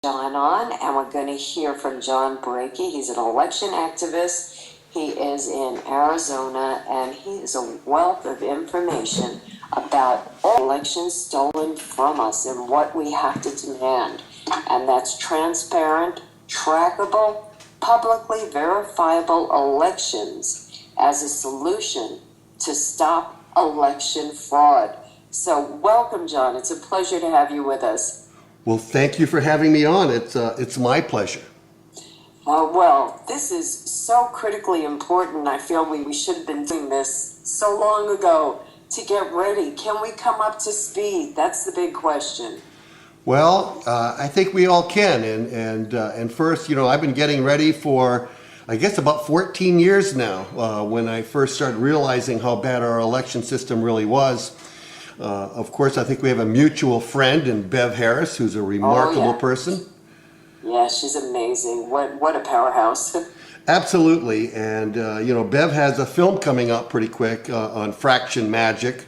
John on, and we're going to hear from John Brakey. He's an election activist. He is in Arizona, and he is a wealth of information about all elections stolen from us and what we have to demand. And that's transparent, trackable, publicly verifiable elections as a solution to stop election fraud. So welcome, John. It's a pleasure to have you with us. Well, thank you for having me on. It's my pleasure. Well, this is so critically important. I feel we should have been doing this so long ago to get ready. Can we come up to speed? That's the big question. Well, I think we all can. And first, I've been getting ready for, I guess, about 14 years now, when I first started realizing how bad our election system really was. Of course, I think we have a mutual friend in Bev Harris, who's a remarkable person. Yeah, she's amazing. What a powerhouse. Absolutely. And, Bev has a film coming out pretty quick on fraction magic.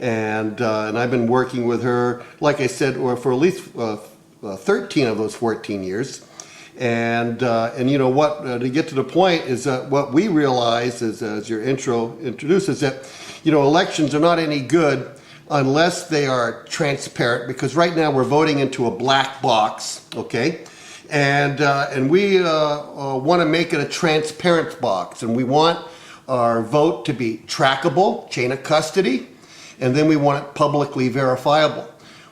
And I've been working with her, like I said, for at least 13 of those 14 years. And to get to the point is that what we realize is, as your intro introduces, that, elections are not any good unless they are transparent, because right now we're voting into a black box, okay? And we want to make it a transparent box, and we want our vote to be trackable, chain of custody, and then we want it publicly verifiable.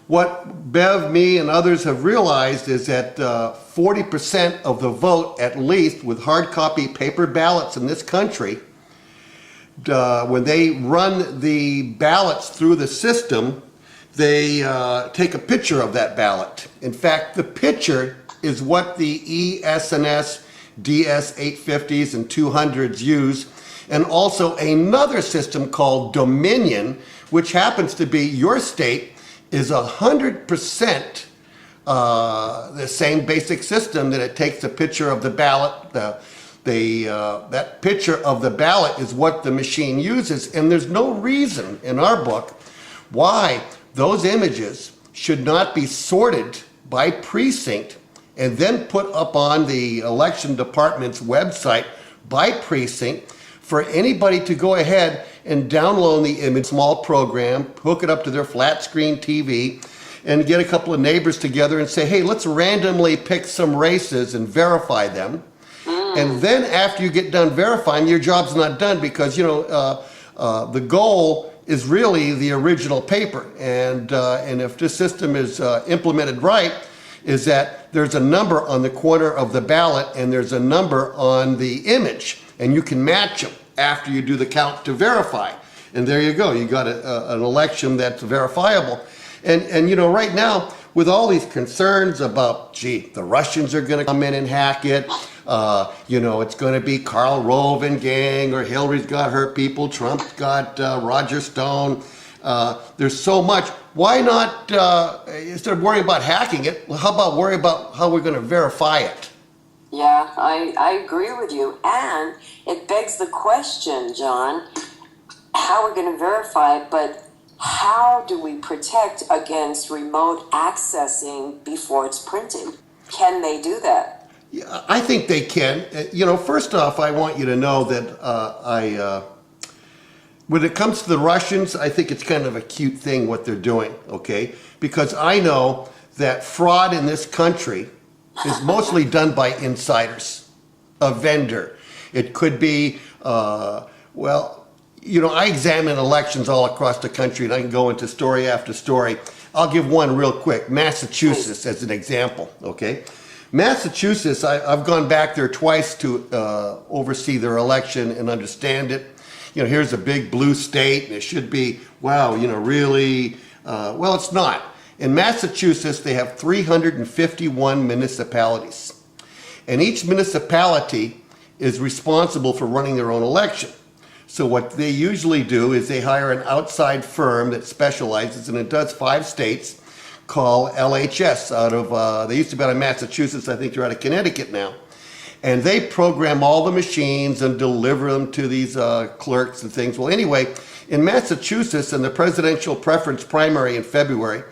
What Bev, me, and others have realized is that 40% of the vote, at least with hard copy paper ballots in this country, when they run the ballots through the system, they take a picture of that ballot. In fact, the picture is what the ES&S DS850s and 200s use, and also another system called Dominion, which happens to be your state, is 100% the same basic system, that it takes a picture of the ballot. That picture of the ballot is what the machine uses, and there's no reason in our book why those images should not be sorted by precinct and then put up on the election department's website by precinct for anybody to go ahead and download the image, small program, hook it up to their flat screen TV, and get a couple of neighbors together and say, hey, let's randomly pick some races and verify them. And then after you get done verifying, your job's not done, because, the goal is really the original paper. And if this system is implemented right, is that there's a number on the corner of the ballot and there's a number on the image, and you can match them after you do the count to verify. And there you go, you got an election that's verifiable. And right now, with all these concerns about, the Russians are gonna come in and hack it, it's gonna be Karl Rove and gang, or Hillary's got her people, Trump's got Roger Stone. There's so much. Why not, instead of worrying about hacking it, how about worry about how we're gonna verify it? Yeah, I agree with you. And it begs the question, John, how we're going to verify it, but how do we protect against remote accessing before it's printed? Can they do that? Yeah, I think they can. First off, I want you to know that when it comes to the Russians, I think it's kind of a cute thing what they're doing, okay? Because I know that fraud in this country is mostly done by insiders, a vendor. It could be, I examine elections all across the country, and I can go into story after story. I'll give one real quick, Massachusetts as an example, okay? Massachusetts, I've gone back there twice to oversee their election and understand it. Here's a big blue state, and it should be, really, well, it's not. In Massachusetts, they have 351 municipalities, and each municipality is responsible for running their own election. So what they usually do is they hire an outside firm that specializes, and it does 5 states, called LHS out of, they used to be out of Massachusetts, I think they're out of Connecticut now. And they program all the machines and deliver them to these clerks and things. Well, anyway, in Massachusetts, in the presidential preference primary in February,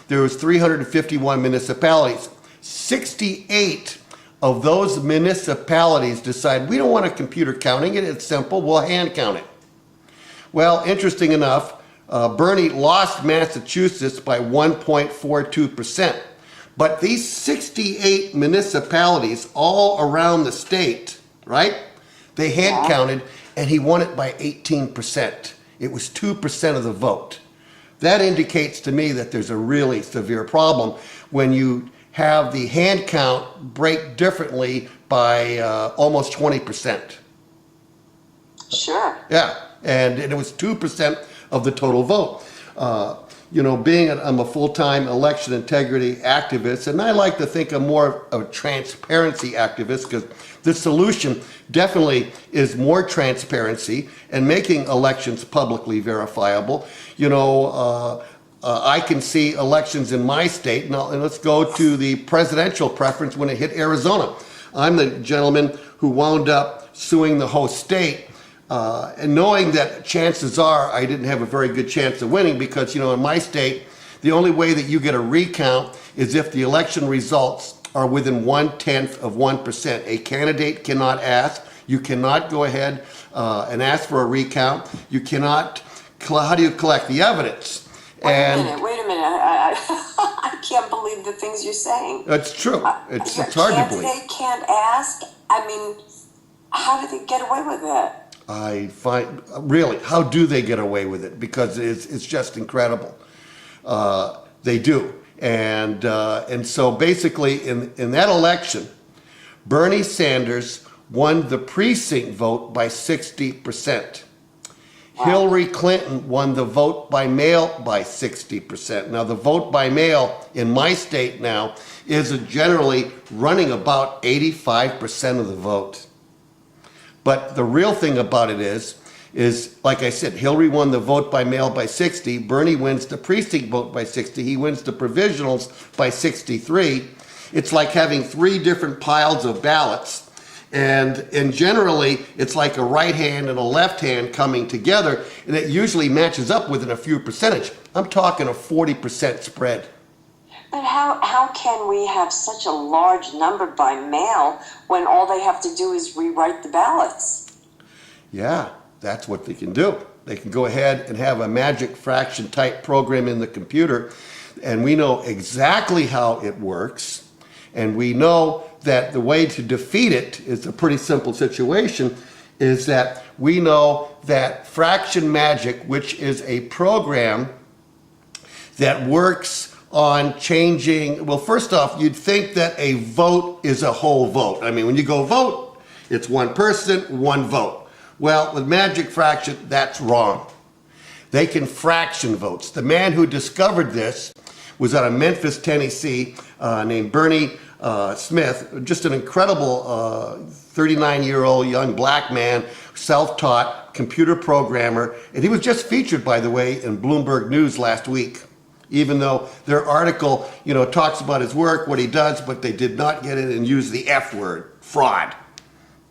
there was 351 municipalities. 68 of those municipalities decide we don't want a computer counting it, it's simple, we'll hand count it. Well, interesting enough, Bernie lost Massachusetts by 1.42%. But these 68 municipalities all around the state, right? They hand counted and he won it by 18%. It was 2% of the vote. That indicates to me that there's a really severe problem when you have the hand count break differently by almost 20%. Sure. Yeah, and it was 2% of the total vote. I'm a full-time election integrity activist, and I like to think I'm more of a transparency activist because the solution definitely is more transparency and making elections publicly verifiable. I can see elections in my state, and let's go to the presidential preference when it hit Arizona. I'm the gentleman who wound up suing the whole state, and knowing that chances are I didn't have a very good chance of winning because, in my state, the only way that you get a recount is if the election results are within 0.1%. A candidate cannot ask. You cannot go ahead and ask for a recount. You cannot, how do you collect the evidence? Wait a minute. I can't believe the things you're saying. It's true. It's hard to believe. They can't ask? I mean, how do they get away with that? I find, really, how do they get away with it? Because it's just incredible. They do. And so basically in that election, Bernie Sanders won the precinct vote by 60%. Wow. Hillary Clinton won the vote by mail by 60%. Now the vote by mail in my state now is generally running about 85% of the vote. But the real thing about it is like I said, Hillary won the vote by mail by 60. Bernie wins the precinct vote by 60. He wins the provisionals by 63. It's like having three different piles of ballots. And generally, it's like a right hand and a left hand coming together. And it usually matches up within a few percentage. I'm talking a 40% spread. But how can we have such a large number by mail when all they have to do is rewrite the ballots? Yeah, that's what they can do. They can go ahead and have a magic fraction type program in the computer, and we know exactly how it works, and we know that the way to defeat it is a pretty simple situation, is that we know that fraction magic, which is a program that works on changing, well, first off, you'd think that a vote is a whole vote. I mean, when you go vote, it's one person, one vote. Well, with magic fraction, that's wrong. They can fraction votes. The man who discovered this was out of Memphis, Tennessee, named Bernie Smith, just an incredible 39-year-old young black man, self-taught computer programmer, and he was just featured, by the way, in Bloomberg News last week. Even though their article, talks about his work, what he does, but they did not get it and use the F word, fraud.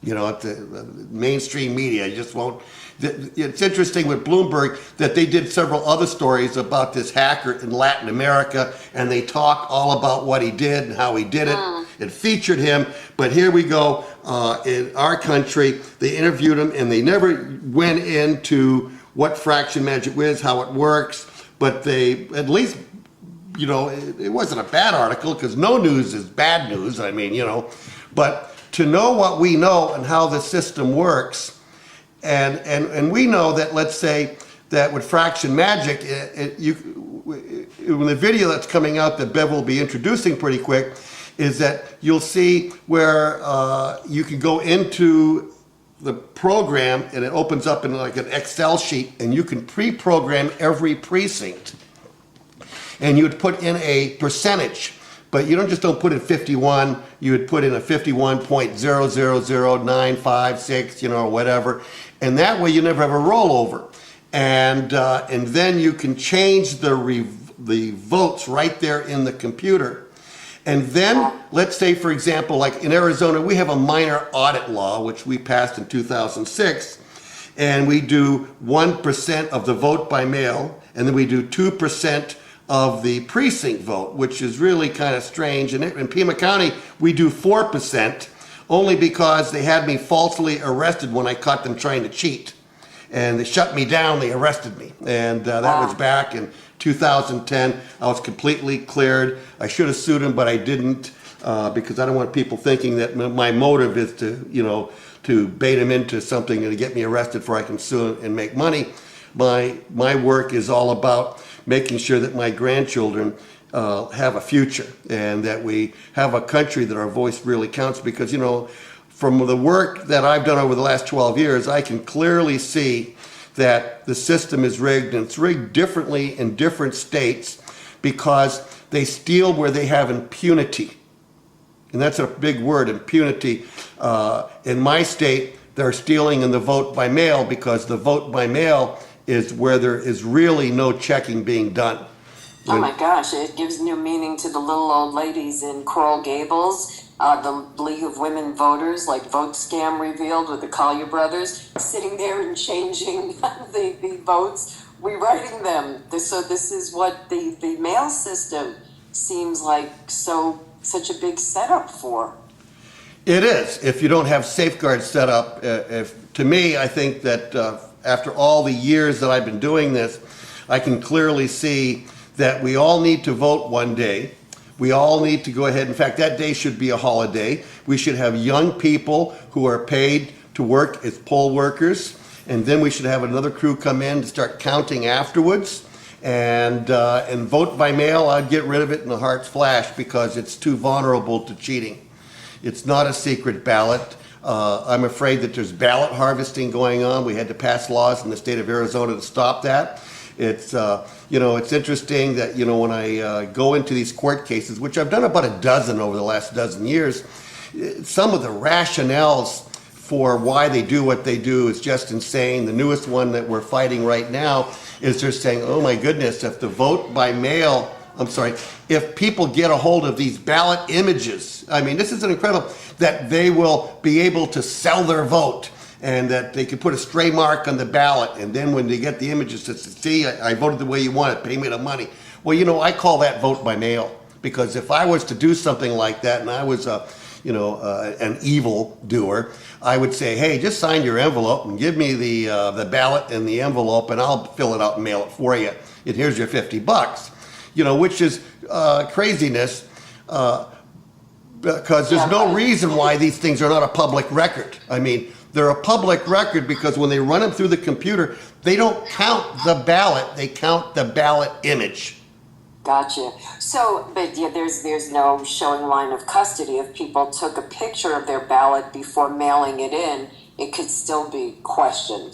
The mainstream media just won't. It's interesting with Bloomberg that they did several other stories about this hacker in Latin America, and they talk all about what he did and how he did it. It featured him, but here we go in our country. They interviewed him, and they never went into what fraction magic is, how it works. But they, at least, it wasn't a bad article because no news is bad news. I mean, but to know what we know and how the system works, and we know that, let's say, that with fraction magic, in the video that's coming out that Bev will be introducing pretty quick, is that you'll see where you can go into the program and it opens up in like an Excel sheet and you can pre-program every precinct and you would put in a percentage, but you don't put in 51, you would put in a 51.000956, or whatever, and that way you never have a rollover, and then you can change the votes right there in the computer. And then, let's say, for example, like in Arizona, we have a minor audit law, which we passed in 2006, and we do 1% of the vote by mail, and then we do 2% of the precinct vote, which is really kind of strange. And in Pima County, we do 4%, only because they had me falsely arrested when I caught them trying to cheat. And they shut me down, they arrested me. And that was back in 2010. I was completely cleared. I should have sued them, but I didn't, because I don't want people thinking that my motive is to, to bait them into something and to get me arrested before I can sue and make money. My work is all about making sure that my grandchildren have a future, and that we have a country that our voice really counts. Because, from the work that I've done over the last 12 years, I can clearly see that the system is rigged, and it's rigged differently in different states because they steal where they have impunity. And that's a big word, impunity. In my state, they're stealing in the vote by mail, because the vote by mail is where there is really no checking being done. Oh my gosh, it gives new meaning to the little old ladies in Coral Gables, the League of Women Voters, like Vote Scam Revealed with the Collier brothers, sitting there and changing the votes, rewriting them. So this is what the mail system seems like such a big setup for. It is, if you don't have safeguards set up. To me, I think that after all the years that I've been doing this, I can clearly see that we all need to vote one day. We all need to go ahead. In fact, that day should be a holiday. We should have young people who are paid to work as poll workers, and then we should have another crew come in to start counting afterwards. And vote by mail, I'd get rid of it in a heart's flash, because it's too vulnerable to cheating. It's not a secret ballot. I'm afraid that there's ballot harvesting going on. We had to pass laws in the state of Arizona to stop that. It's it's interesting that when I go into these court cases, which I've done about a dozen over the last dozen years, some of the rationales for why they do what they do is just insane. The newest one that we're fighting right now is they're saying, oh my goodness, if people get a hold of these ballot images, this is incredible, that they will be able to sell their vote, and that they could put a stray mark on the ballot, and then when they get the images, to see, I voted the way you want it, pay me the money. Well, I call that vote by mail, because if I was to do something like that, and I was an evil doer, I would say, hey, just sign your envelope and give me the ballot and the envelope, and I'll fill it out and mail it for you. And here's your $50. Which is craziness, because there's no reason why these things are not a public record. They're a public record because when they run them through the computer, they don't count the ballot, they count the ballot image. Gotcha. So, but there's no showing line of custody. If people took a picture of their ballot before mailing it in, it could still be questioned.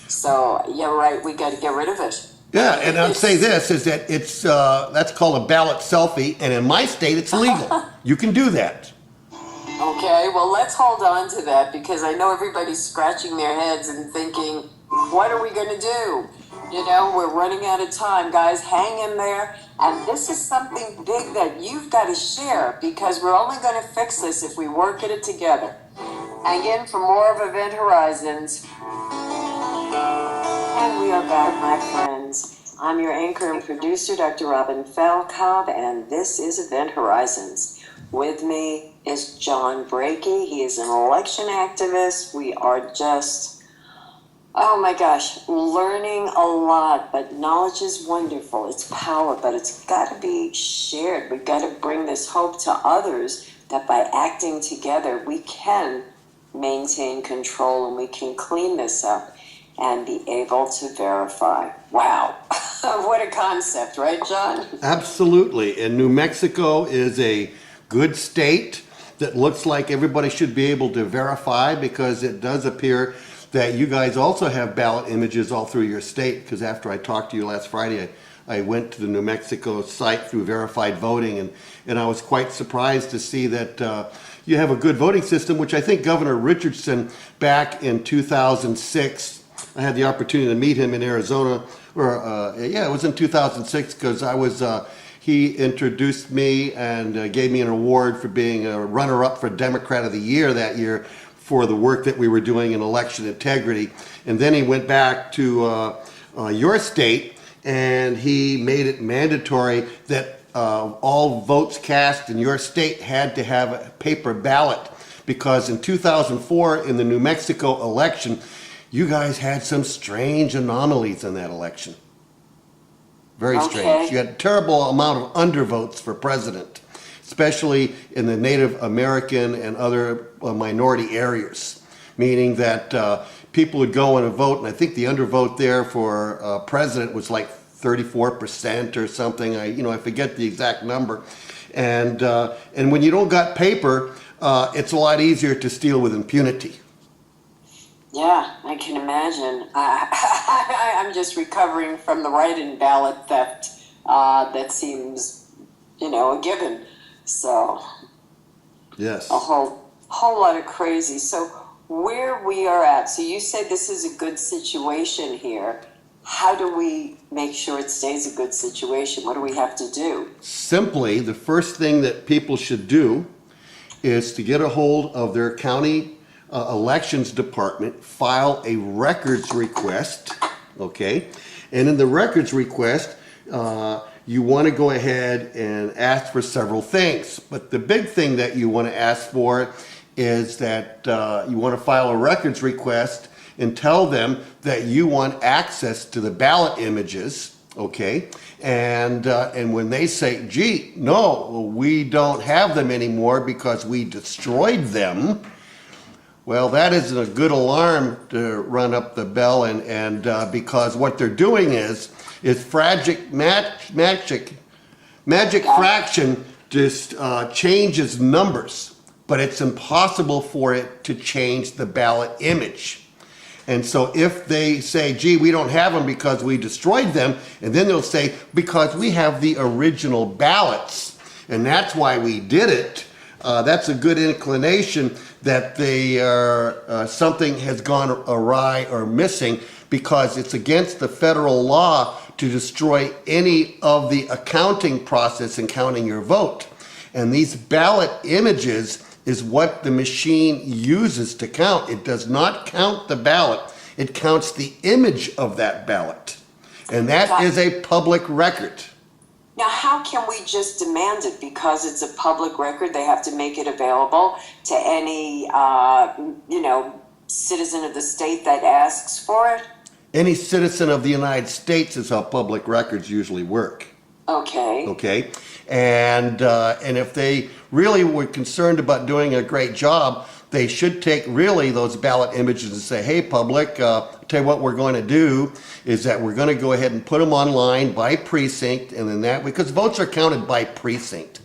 So, yeah, right, we got to get rid of it. Yeah, and I'd say this, is that it's that's called a ballot selfie, and in my state, it's legal. You can do that. Okay, well, let's hold on to that, because I know everybody's scratching their heads and thinking, what are we going to do? We're running out of time, guys. Hang in there. And this is something big that you've got to share, because we're only going to fix this if we work at it together. Hang in for more of Event Horizons. And we are back, my friends. I'm your anchor and producer, Dr. Robin Falkov, and this is Event Horizons. With me is John Brakey. He is an election activist. We are just, oh my gosh, learning a lot, but knowledge is wonderful. It's power, but it's got to be shared. We've got to bring this hope to others that by acting together, we can maintain control and we can clean this up and be able to verify. Wow. What a concept, right, John? Absolutely. And New Mexico is a good state that looks like everybody should be able to verify, because it does appear that you guys also have ballot images all through your state. Because after I talked to you last Friday, I went to the New Mexico site through verified voting, and I was quite surprised to see that you have a good voting system, which I think Governor Richardson back in 2006, I had the opportunity to meet him in Arizona, it was in 2006, because he introduced me and gave me an award for being a runner-up for Democrat of the Year that year for the work that we were doing in election integrity. And then he went back to your state and he made it mandatory that all votes cast in your state had to have a paper ballot, because in 2004 in the New Mexico election, you guys had some strange anomalies in that election. Very strange. Okay. You had a terrible amount of undervotes for president, especially in the Native American and other minority areas, meaning that people would go and vote, and I think the undervote there for president was like 34% or something. I forget the exact number. And when you don't got paper, it's a lot easier to steal with impunity. Yeah, I can imagine. I'm just recovering from the write-in ballot theft. That seems, a given. So, Yes. a whole lot of crazy. So, where we are at, so you say this is a good situation here. How do we make sure it stays a good situation? What do we have to do? Simply, the first thing that people should do is to get a hold of their county elections department, file a records request, okay? And in the records request, you want to go ahead and ask for several things. But the big thing that you want to ask for is that you want to file a records request and tell them that you want access to the ballot images, okay? And when they say, gee, no, we don't have them anymore because we destroyed them, well, that isn't a good alarm to run up the bell, and because what they're doing is magic fraction just changes numbers, but it's impossible for it to change the ballot image. And so if they say, gee, we don't have them because we destroyed them, and then they'll say, because we have the original ballots, and that's why we did it, that's a good inclination that they are, something has gone awry or missing, because it's against the federal law to destroy any of the accounting process in counting your vote. And these ballot images is what the machine uses to count. It does not count the ballot. It counts the image of that ballot. And that is a public record. Now, how can we just demand it? Because it's a public record, they have to make it available to any, citizen of the state that asks for it? Any citizen of the United States is how public records usually work. Okay. Okay? And if they really were concerned about doing a great job, they should take really those ballot images and say, hey, public, tell you what we're going to do is that we're going to go ahead and put them online by precinct, and then that, because votes are counted by precinct.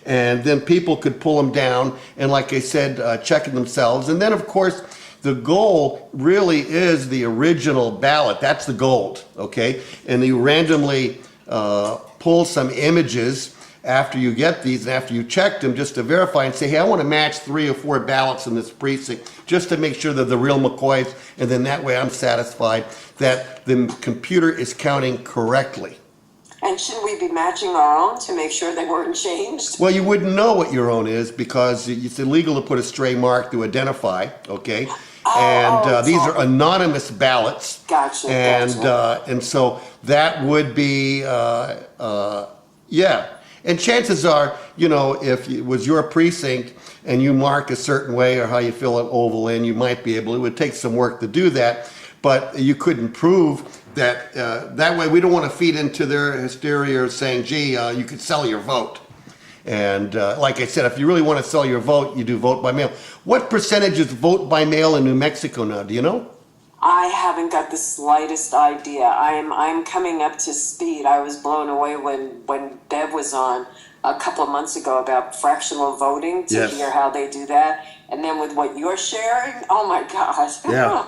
And then people could pull them down and, like I said, check it themselves. And then, of course, the goal really is the original ballot. That's the goal, okay? And you randomly pull some images after you get these and after you check them, just to verify and say, hey, I want to match 3 or 4 ballots in this precinct just to make sure that they're real McCoys, and then that way I'm satisfied that the computer is counting correctly. And shouldn't we be matching our own to make sure they weren't changed? Well, you wouldn't know what your own is because it's illegal to put a stray mark to identify, okay? These are anonymous ballots. Gotcha. And so that would be, yeah. And chances are, if it was your precinct and you mark a certain way or how you fill an oval in, you might be able, it would take some work to do that, but you couldn't prove that. That way, we don't want to feed into their hysteria saying, gee, you could sell your vote. And like I said, if you really want to sell your vote, you do vote by mail. What percentage is vote by mail in New Mexico now? Do you know? I haven't got the slightest idea. I'm coming up to speed. I was blown away when Bev was on a couple of months ago about fractional voting to Yes. hear how they do that. And then with what you're sharing, oh my gosh. Yeah.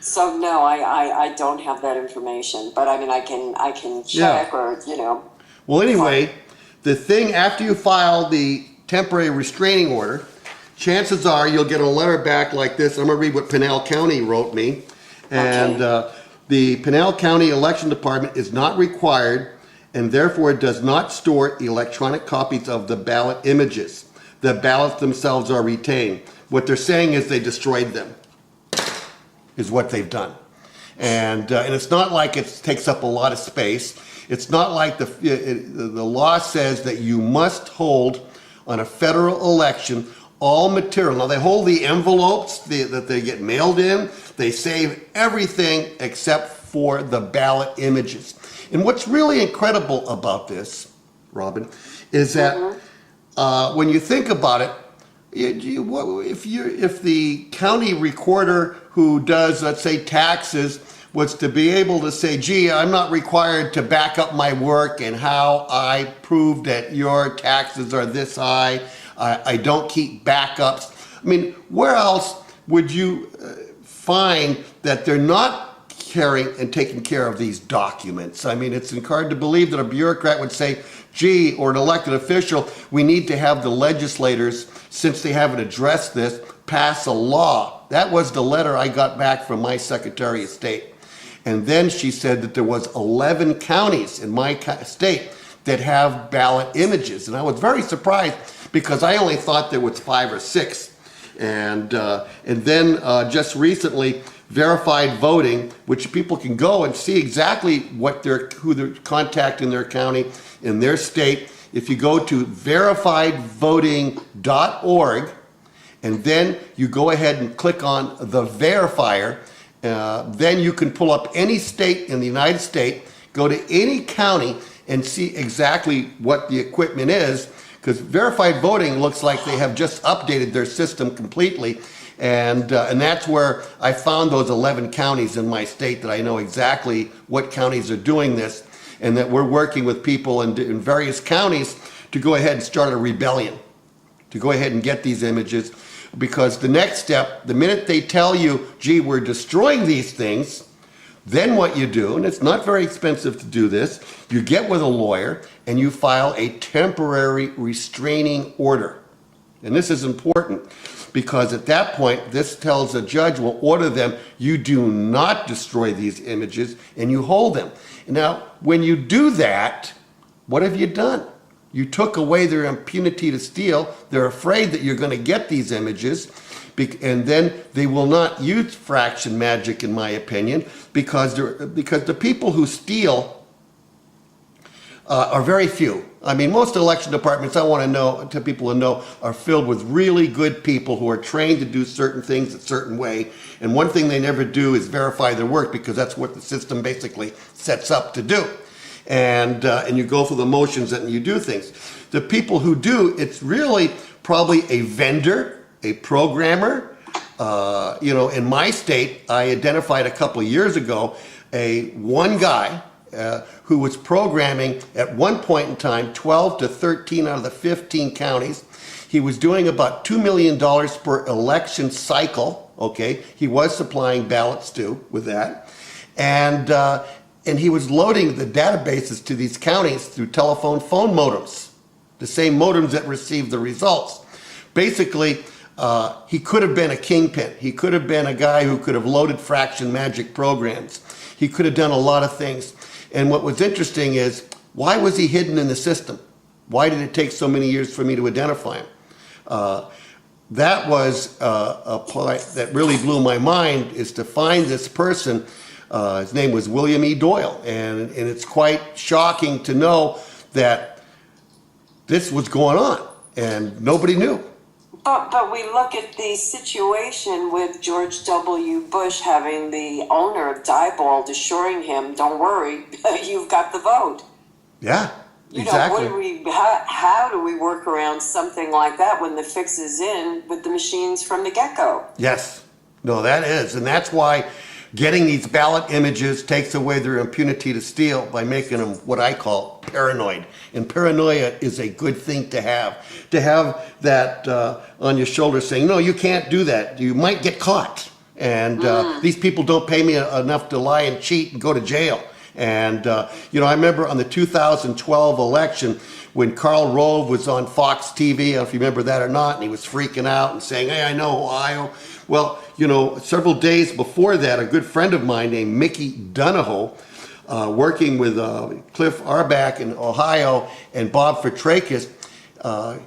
So no, I don't have that information. But I mean I can check or Well, anyway, the thing after you file the temporary restraining order, chances are you'll get a letter back like this. I'm going to read what Pinal County wrote me. And the Pinal County Election Department is not required and therefore does not store electronic copies of the ballot images. The ballots themselves are retained. What they're saying is they destroyed them, is what they've done. And it's not like it takes up a lot of space. It's not like the law says that you must hold on a federal election all material. Now they hold the envelopes that they get mailed in. They save everything except for the ballot images. And what's really incredible about this, Robin, is that when you think about it, if the county recorder who does, let's say, taxes was to be able to say, gee, I'm not required to back up my work and how I prove that your taxes are this high, I don't keep backups. I mean, where else would you find that they're not carrying and taking care of these documents? I mean, it's hard to believe that a bureaucrat would say, gee, or an elected official, we need to have the legislators, since they haven't addressed this, pass a law. That was the letter I got back from my Secretary of State. And then she said that there was 11 counties in my state that have ballot images. And I was very surprised because I only thought there was 5 or 6. And then just recently, verified voting, which people can go and see exactly who they're contacting in their county, in their state. If you go to verifiedvoting.org, and then you go ahead and click on the verifier, then you can pull up any state in the United States, go to any county and see exactly what the equipment is, because verified voting looks like they have just updated their system completely. And that's where I found those 11 counties in my state that I know exactly what counties are doing this, and that we're working with people in various counties to go ahead and start a rebellion, to go ahead and get these images. Because the next step, the minute they tell you, gee, we're destroying these things, then what you do, and it's not very expensive to do this, you get with a lawyer and you file a temporary restraining order. And this is important because at that point, this tells the judge will order them, you do not destroy these images, and you hold them. Now, when you do that, what have you done? You took away their impunity to steal. They're afraid that you're going to get these images, and then they will not use fraction magic, in my opinion, because the people who steal are very few. I mean, most election departments, I want to people to know, are filled with really good people who are trained to do certain things a certain way. And one thing they never do is verify their work, because that's what the system basically sets up to do. And you go through the motions and you do things. The people who do, it's really probably a vendor, a programmer. In my state, I identified a couple of years ago one guy who was programming at one point in time 12 to 13 out of the 15 counties. He was doing about $2 million per election cycle. Okay, he was supplying ballots too with that, and he was loading the databases to these counties through telephone phone modems, the same modems that received the results. Basically, he could have been a kingpin. He could have been a guy who could have loaded fraction magic programs. He could have done a lot of things. And what was interesting is, why was he hidden in the system? Why did it take so many years for me to identify him? That was a part that really blew my mind, is to find this person. His name was William E. Doyle, and it's quite shocking to know that this was going on, and nobody knew. But we look at the situation with George W. Bush having the owner of Diebold assuring him, don't worry, you've got the vote. Yeah, exactly. How do we work around something like that when the fix is in with the machines from the get-go? Yes, no, that is, and that's why getting these ballot images takes away their impunity to steal by making them what I call paranoid. And paranoia is a good thing to have. To have that on your shoulder saying, no, you can't do that. You might get caught. And these people don't pay me enough to lie and cheat and go to jail. And, I remember on the 2012 election when Karl Rove was on Fox TV, I don't know if you remember that or not, and he was freaking out and saying, hey, I know Ohio. Well, several days before that, a good friend of mine named Mickey Donahoe, working with Cliff Arbach in Ohio and Bob Fitrakis,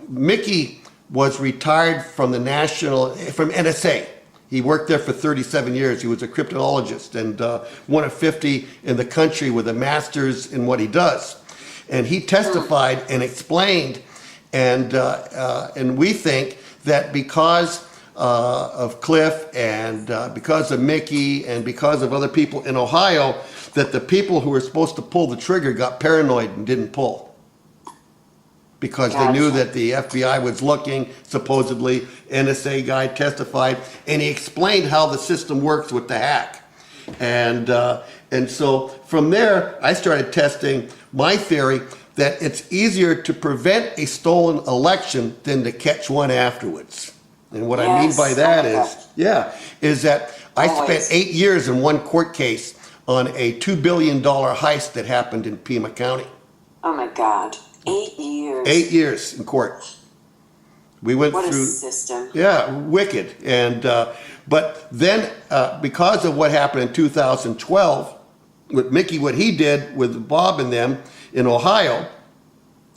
Mickey was retired from NSA. He worked there for 37 years. He was a cryptologist and one of 50 in the country with a master's in what he does. And he testified and explained, and we think that because of Cliff and because of Mickey and because of other people in Ohio, that the people who were supposed to pull the trigger got paranoid and didn't pull. Because they knew that the FBI was looking, supposedly. NSA guy testified, and he explained how the system works with the hack. And so from there, I started testing my theory that it's easier to prevent a stolen election than to catch one afterwards. And what I mean by that is that I spent 8 years in one court case on a $2 billion heist that happened in Pima County. Oh my God. 8 years. 8 years in court. We went What through. a system. Yeah, wicked. And but then because of what happened in 2012 with Mickey, what he did with Bob and them in Ohio,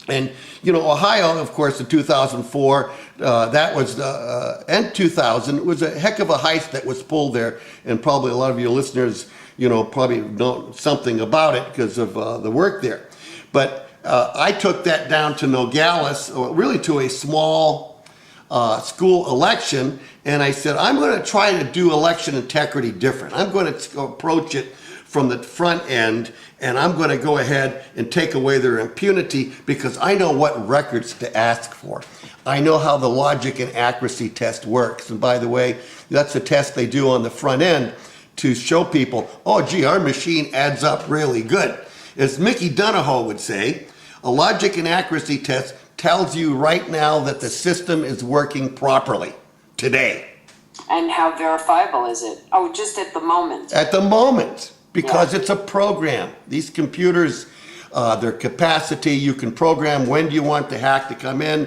and Ohio, of course, in 2004, that was and 2000 it was a heck of a heist that was pulled there, and probably a lot of your listeners, probably know something about it because of the work there, but. I took that down to Nogales, or really to a small school election, and I said, I'm going to try to do election integrity different. I'm going to approach it from the front end, and I'm going to go ahead and take away their impunity because I know what records to ask for. I know how the logic and accuracy test works. And by the way, that's a test they do on the front end to show people, oh, gee, our machine adds up really good. As Mickey Donahoe would say, a logic and accuracy test tells you right now that the system is working properly today. And how verifiable is it? Oh, just at the moment. At the moment, because it's a program. These computers, their capacity, you can program when do you want the hack to come in,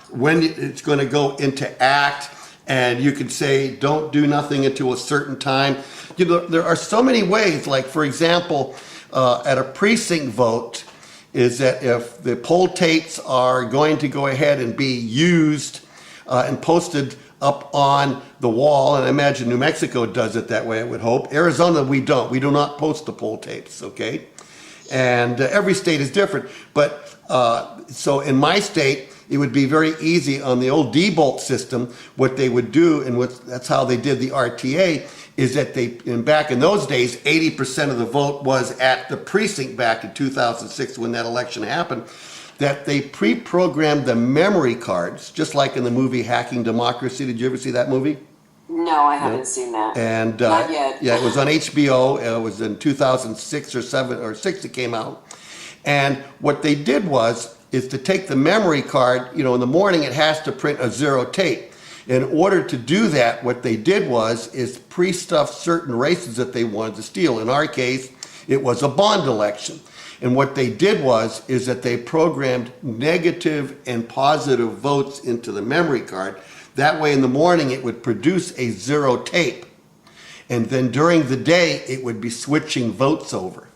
when it's going to go into act, and you can say don't do nothing until a certain time. There are so many ways, like for example, at a precinct vote, is that if the poll tapes are going to go ahead and be used and posted up on the wall, and I imagine New Mexico does it that way, I would hope. Arizona, we don't. We do not post the poll tapes, okay? And every state is different. But so in my state, it would be very easy on the old D-bolt system. What they would do, and that's how they did the RTA, is that back in those days, 80% of the vote was at the precinct back in 2006 when that election happened, that they pre-programmed the memory cards, just like in the movie Hacking Democracy. Did you ever see that movie? No, I haven't seen that. And not yet. Yeah, it was on HBO. It was in 2006 or 7 or 6 it came out. And what they did is to take the memory card, in the morning it has to print a 0 tape. In order to do that, what they did is pre-stuff certain races that they wanted to steal. In our case, it was a bond election. And what they did is that they programmed negative and positive votes into the memory card. That way in the morning it would produce a 0 tape. And then during the day it would be switching votes over.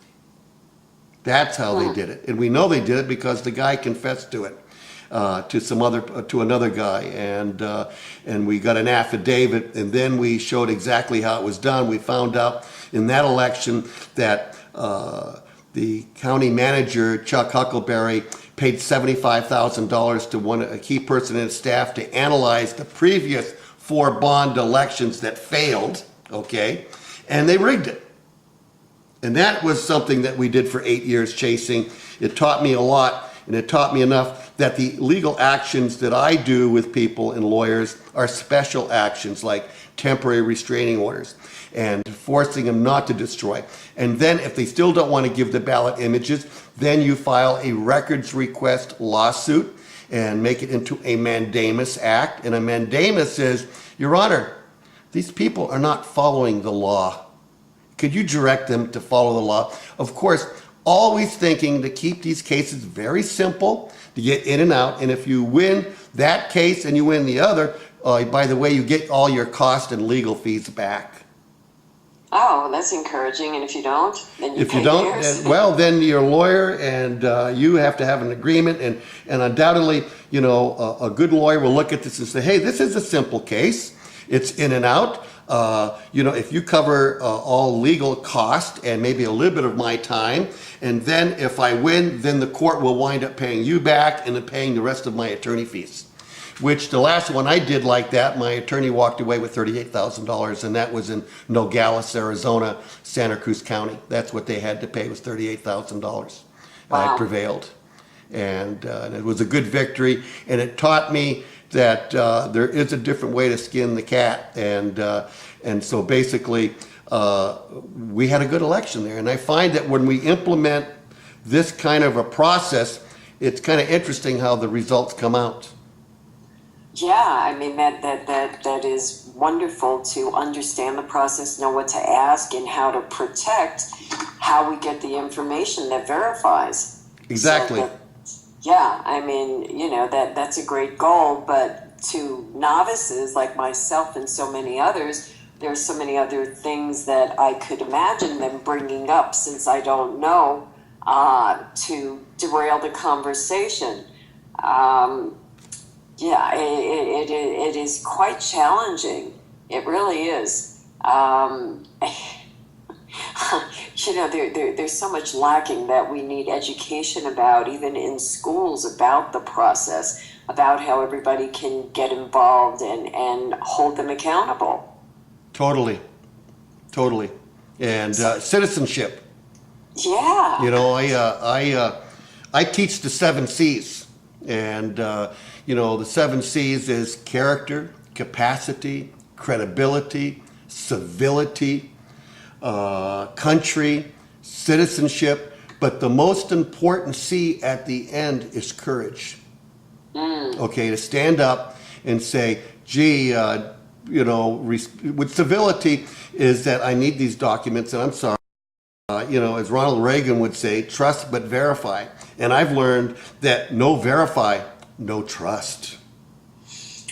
That's how they did it. And we know they did it because the guy confessed to it. To another guy, and we got an affidavit, and then we showed exactly how it was done. We found out in that election that the county manager, Chuck Huckleberry, paid $75,000 to a key person in his staff to analyze the previous 4 bond elections that failed, okay, and they rigged it. And that was something that we did for 8 years chasing. It taught me a lot, and it taught me enough that the legal actions that I do with people and lawyers are special actions like temporary restraining orders and forcing them not to destroy. And then if they still don't want to give the ballot images, then you file a records request lawsuit and make it into a mandamus act. And a mandamus is, Your Honor, these people are not following the law. Could you direct them to follow the law? Of course, always thinking to keep these cases very simple, to get in and out. And if you win that case and you win the other, by the way, you get all your cost and legal fees back. Oh, that's encouraging. And if you don't, then you If you don't, well, then your lawyer and you have to have an agreement. And undoubtedly, a good lawyer will look at this and say, hey, this is a simple case. It's in and out. If you cover all legal cost and maybe a little bit of my time, and then if I win, then the court will wind up paying you back and then paying the rest of my attorney fees. Which the last one I did like that, my attorney walked away with $38,000, and that was in Nogales, Arizona, Santa Cruz County. That's what they had to pay, was $38,000. Wow. I prevailed. And it was a good victory, and it taught me that there is a different way to skin the cat. And so basically, we had a good election there. And I find that when we implement this kind of a process, it's kind of interesting how the results come out. Yeah, I mean, that is wonderful to understand the process, know what to ask, and how to protect how we get the information that verifies. Exactly. Yeah, I mean, that's a great goal, but to novices like myself and so many others, there's so many other things that I could imagine them bringing up, since I don't know, to derail the conversation. Yeah, it is quite challenging. It really is. There's so much lacking that we need education about, even in schools, about the process, about how everybody can get involved and hold them accountable. Totally. And citizenship. Yeah. I teach the 7 C's. And, the 7 C's is character, capacity, credibility, civility, country, citizenship. But the most important C at the end is courage. Okay, to stand up and say, gee, with civility is that I need these documents and I'm sorry. As Ronald Reagan would say, trust but verify. And I've learned that no verify, no trust.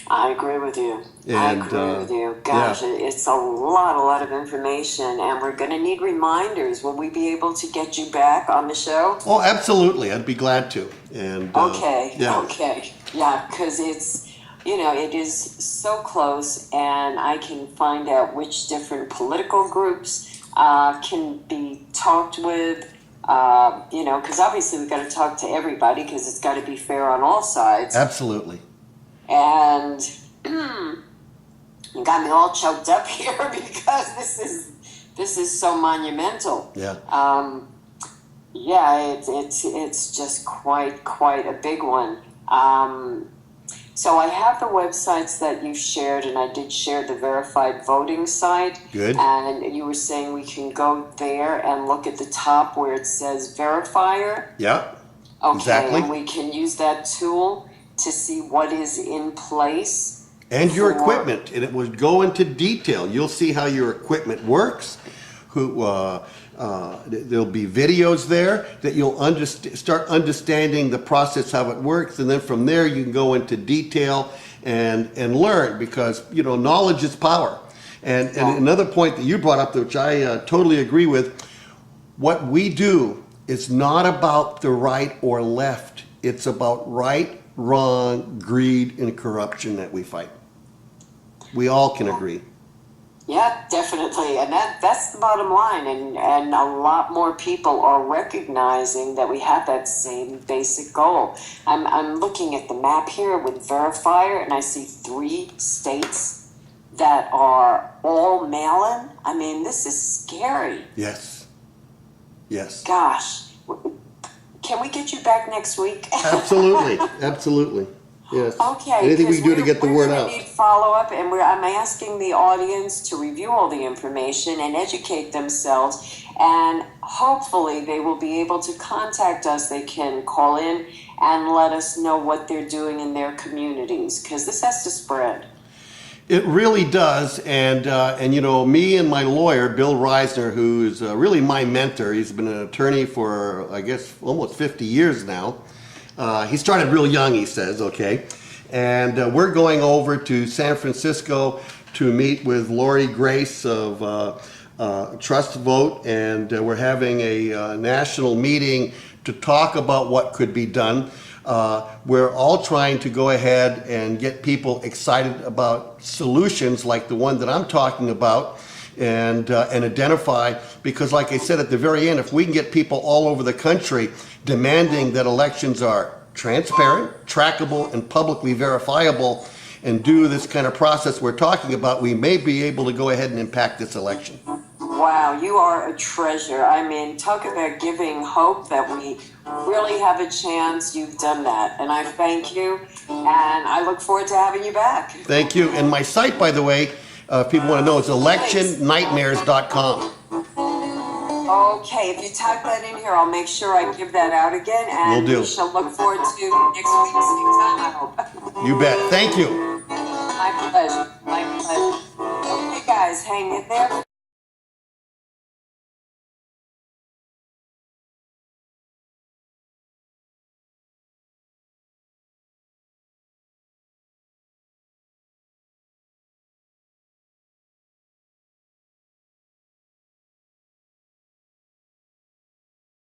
I agree with you. Gosh, it's a lot of information, and we're going to need reminders. Will we be able to get you back on the show? Oh, absolutely. I'd be glad to. And Okay, yeah, because it's, it is so close, and I can find out which different political groups can be talked with, because obviously we've got to talk to everybody, because it's got to be fair on all sides. Absolutely. And you got me all choked up here because this is so monumental. Yeah. It's just quite a big one. So I have the websites that you shared, and I did share the verified voting site. Good. And you were saying we can go there and look at the top where it says verifier. Yeah. Okay, exactly. And we can use that tool to see what is in place. And your equipment, and it will go into detail. You'll see how your equipment works. There'll be videos there that you'll start understanding the process, how it works, and then from there you can go into detail and learn, because knowledge is power. And another point that you brought up, which I totally agree with, what we do is not about the right or left. It's about right, wrong, greed, and corruption that we fight. We all can agree. Yeah, definitely. And that's the bottom line. And a lot more people are recognizing that we have that same basic goal. I'm looking at the map here with Verifier, and I see 3 states that are all mail-in. I mean, this is scary. Yes. Gosh. Can we get you back next week? Absolutely. Yes. Okay. Anything we can do to get the word out. We need follow-up, and I'm asking the audience to review all the information and educate themselves, and hopefully they will be able to contact us. They can call in and let us know what they're doing in their communities, because this has to spread. It really does, and me and my lawyer, Bill Reisner, who is really my mentor. He's been an attorney for, I guess, almost 50 years now. He started real young, he says, okay. And we're going over to San Francisco to meet with Lori Grace of Trust Vote, and we're having a national meeting to talk about what could be done. We're all trying to go ahead and get people excited about solutions like the one that I'm talking about, and identify, because like I said at the very end, if we can get people all over the country demanding that elections are transparent, trackable, and publicly verifiable, and do this kind of process we're talking about, we may be able to go ahead and impact this election. Wow, you are a treasure. I mean, talk about giving hope that we really have a chance. You've done that, and I thank you, and I look forward to having you back. Thank you. And my site, by the way, if people want to know, is electionnightmares.com. Okay, if you type that in here, I'll make sure I give that out again, and Will do. we shall look forward to next week, same time, I hope. You bet. Thank you. My pleasure. My pleasure. Okay, guys, hang in there.